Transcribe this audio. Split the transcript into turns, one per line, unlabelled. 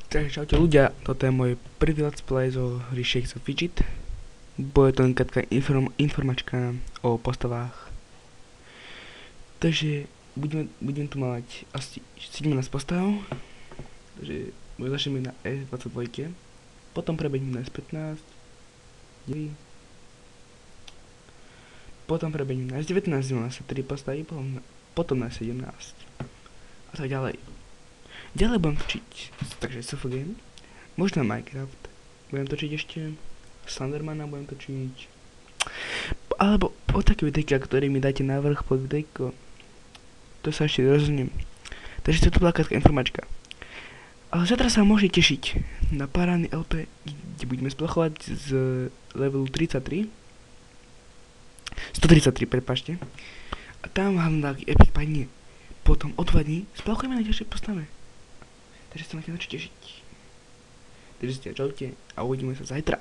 Takže čaute ľudia, toto je môj prvý let's play zo hry Shakes of Fidget. Bude to len krátka informačka o postavách. Takže budem tu mať asi 17 postav. Takže začneme na S22, potom prebehneme na S15, potom prebehneme na S19, na S3 postavy, potom na S17 a tak ďalej. Ďalej budem točiť, takže SFG, možno Minecraft, budem točiť ešte Slendermana, budem točiť, alebo o také videjka, ktoré mi dáte návrh pod videjko, to sa ešte rozhodnem. Takže to bola krátka informačka. Ale zatra sa môžete tešiť na parádny LP, kde budeme splachovať z levelu 133, prepáčte, a tam vám taký epic padne. Potom o 2 dní splachujeme na ďalšej postave. Takže sa na to tešiť. Takže si čaute a uvidíme sa zajtra.